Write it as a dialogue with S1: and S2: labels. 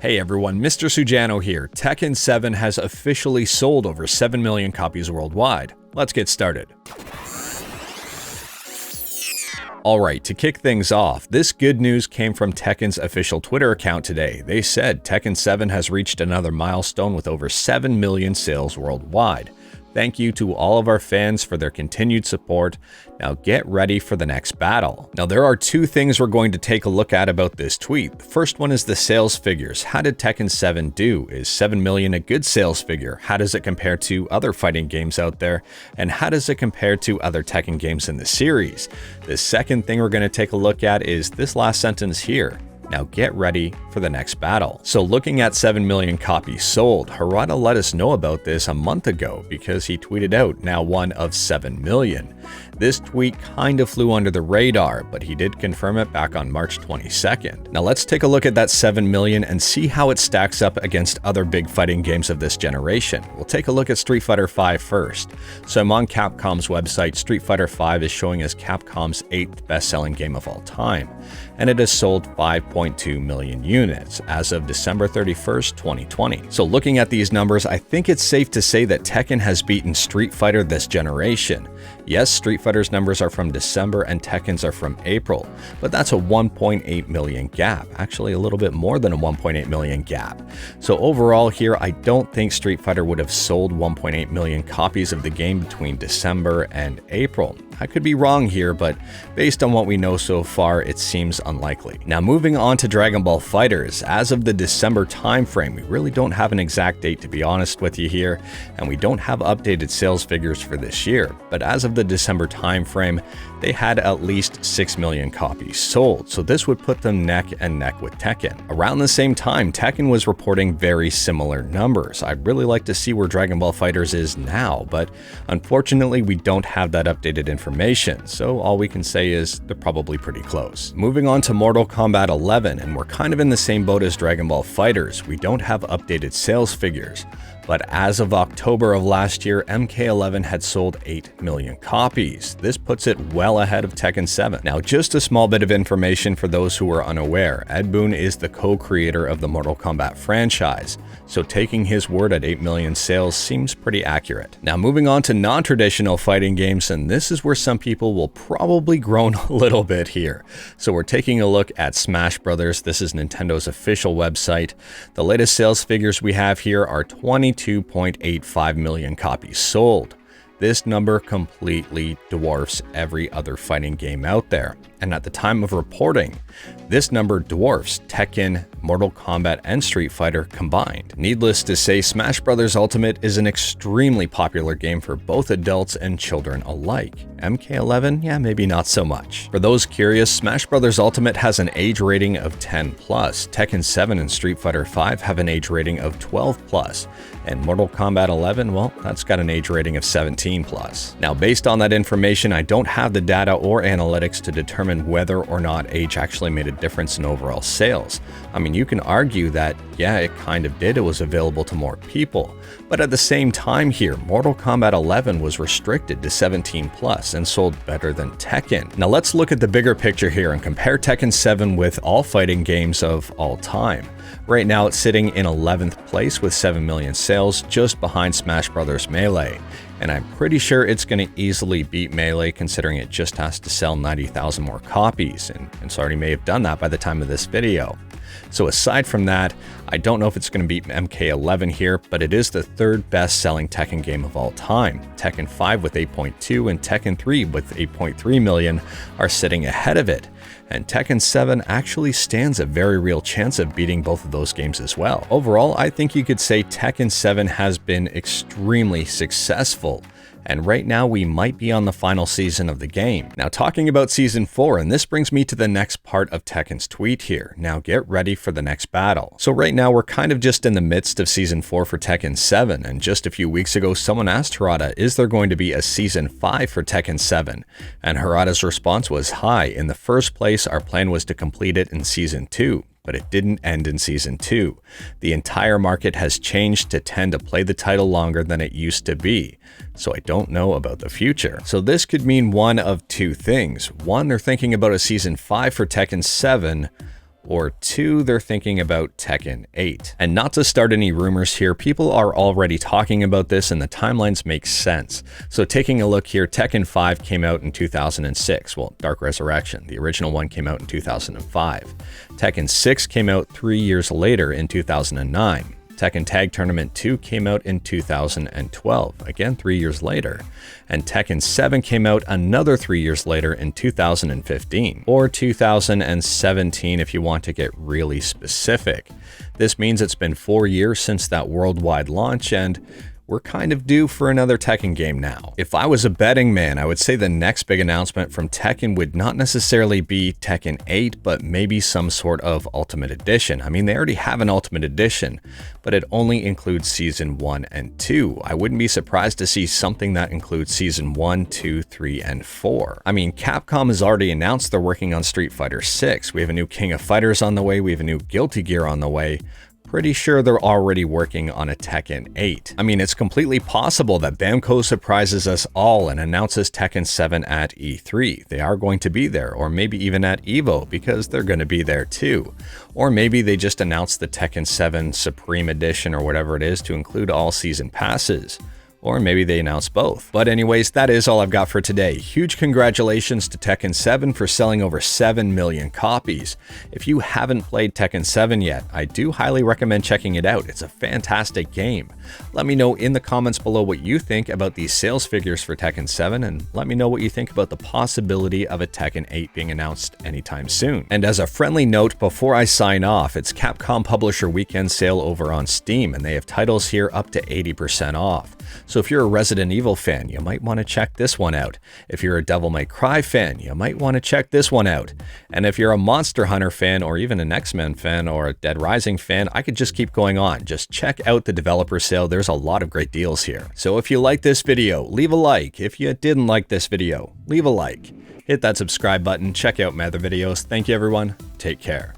S1: Hey everyone, Mr. Sujano here. Tekken 7 has officially sold over 7 million copies worldwide. Let's get started. Alright, to kick things off, this good news came from Tekken's official Twitter account today. They said Tekken 7 has reached another milestone with over 7 million sales worldwide. Thank you to all of our fans for their continued support. Now get ready for the next battle. Now there are two things we're going to take a look at about this tweet. The first one is the sales figures. How did Tekken 7 do? Is 7 million a good sales figure? How does it compare to other fighting games out there? And how does it compare to other Tekken games in the series? The second thing we're going to take a look at is this last sentence here. Now get ready for the next battle. So looking at 7 million copies sold, Harada let us know about this a month ago because he tweeted out now one of 7 million. This tweet kind of flew under the radar, but he did confirm it back on March 22nd. Now let's take a look at that 7 million and see how it stacks up against other big fighting games of this generation. We'll take a look at Street Fighter V first. So I'm on Capcom's website. Street Fighter V is showing as Capcom's 8th best-selling game of all time, and it has sold 5.2 million units as of December 31st, 2020. So looking at these numbers, I think it's safe to say that Tekken has beaten Street Fighter this generation. Yes, Street Fighter's numbers are from December and Tekken's are from April, but that's a 1.8 million gap, actually a little bit more than a 1.8 million gap. So overall here, I don't think Street Fighter would have sold 1.8 million copies of the game between December and April. I could be wrong here, but based on what we know so far, it seems unlikely. Now moving on to Dragon Ball FighterZ, as of the December timeframe, we really don't have an exact date to be honest with you here, and we don't have updated sales figures for this year, but as of the December timeframe, they had at least 6 million copies sold, so this would put them neck and neck with Tekken. Around the same time, Tekken was reporting very similar numbers. I'd really like to see where Dragon Ball FighterZ is now, but unfortunately we don't have that updated information, so all we can say is they're probably pretty close. Moving on to Mortal Kombat 11, and we're kind of in the same boat as Dragon Ball FighterZ. We don't have updated sales figures, but as of October of last year, MK11 had sold 8 million copies. This puts it well ahead of Tekken 7. Now, just a small bit of information for those who are unaware. Ed Boon is the co-creator of the Mortal Kombat franchise, so taking his word at 8 million sales seems pretty accurate. Now, moving on to non-traditional fighting games, and this is where some people will probably groan a little bit here. So we're taking a look at Smash Brothers. This is Nintendo's official website. The latest sales figures we have here are 22.85 million copies sold. This number completely dwarfs every other fighting game out there. And at the time of reporting, this number dwarfs Tekken, Mortal Kombat, and Street Fighter combined. Needless to say, Smash Bros. Ultimate is an extremely popular game for both adults and children alike. MK11, yeah, maybe not so much. For those curious, Smash Bros. Ultimate has an age rating of 10+. Tekken 7 and Street Fighter V have an age rating of 12+. And Mortal Kombat 11, well, that's got an age rating of 17+. Now, based on that information, I don't have the data or analytics to determine whether or not age actually made a difference in overall sales. I mean, you can argue that, yeah, it kind of did. It was available to more people. But at the same time here, Mortal Kombat 11 was restricted to 17+ and sold better than Tekken. Now let's look at the bigger picture here and compare Tekken 7 with all fighting games of all time. Right now, it's sitting in 11th place with 7 million sales, just behind Smash Bros. Melee. And I'm pretty sure it's going to easily beat Melee, considering it just has to sell 90,000 more copies, and it's already may have done that by the time of this video. So aside from that, I don't know if it's going to beat MK11 here, but it is the third best-selling Tekken game of all time. Tekken 5 with 8.2 and Tekken 3 with 8.3 million are sitting ahead of it. And Tekken 7 actually stands a very real chance of beating both of those games as well. Overall, I think you could say Tekken 7 has been extremely successful. And right now we might be on the final season of the game. Now talking about season 4, and this brings me to the next part of Tekken's tweet here. Now get ready for the next battle. So right now we're kind of just in the midst of season 4 for Tekken 7, and just a few weeks ago someone asked Harada, is there going to be a season 5 for Tekken 7? And Harada's response was, hi, in the first place our plan was to complete it in season 2. But it didn't end in season 2. The entire market has changed to tend to play the title longer than it used to be, so I don't know about the future. So this could mean one of two things. One, they're thinking about a season 5 for Tekken 7, Or 2, they're thinking about Tekken 8. And not to start any rumors here, people are already talking about this and the timelines make sense. So taking a look here, Tekken 5 came out in 2006. Well, Dark Resurrection. The original one came out in 2005. Tekken 6 came out 3 years later in 2009. Tekken Tag Tournament 2 came out in 2012, again 3 years later. And Tekken 7 came out another 3 years later in 2015, or 2017 if you want to get really specific. This means it's been 4 years since that worldwide launch, and we're kind of due for another Tekken game now. If I was a betting man, I would say the next big announcement from Tekken would not necessarily be Tekken 8, but maybe some sort of Ultimate Edition. I mean, they already have an Ultimate Edition, but it only includes Season 1 and 2. I wouldn't be surprised to see something that includes Season 1, 2, 3, and 4. I mean, Capcom has already announced they're working on Street Fighter 6. We have a new King of Fighters on the way. We have a new Guilty Gear on the way. Pretty sure they're already working on a Tekken 8. I mean, it's completely possible that Bamco surprises us all and announces Tekken 7 at E3. They are going to be there, or maybe even at EVO, because they're going to be there too. Or maybe they just announced the Tekken 7 Supreme Edition or whatever it is to include all season passes. Or maybe they announce both. But anyways, that is all I've got for today. Huge congratulations to Tekken 7 for selling over 7 million copies. If you haven't played Tekken 7 yet, I do highly recommend checking it out. It's a fantastic game. Let me know in the comments below what you think about these sales figures for Tekken 7, and let me know what you think about the possibility of a Tekken 8 being announced anytime soon. And as a friendly note before I sign off, it's Capcom Publisher Weekend Sale over on Steam, and they have titles here up to 80% off. So if you're a Resident Evil fan, you might want to check this one out. If you're a Devil May Cry fan, you might want to check this one out. And if you're a Monster Hunter fan, or even an X-Men fan, or a Dead Rising fan, I could just keep going on. Just check out the developer sale. There's a lot of great deals here. So if you like this video, leave a like. If you didn't like this video, leave a like. Hit that subscribe button. Check out my other videos. Thank you, everyone. Take care.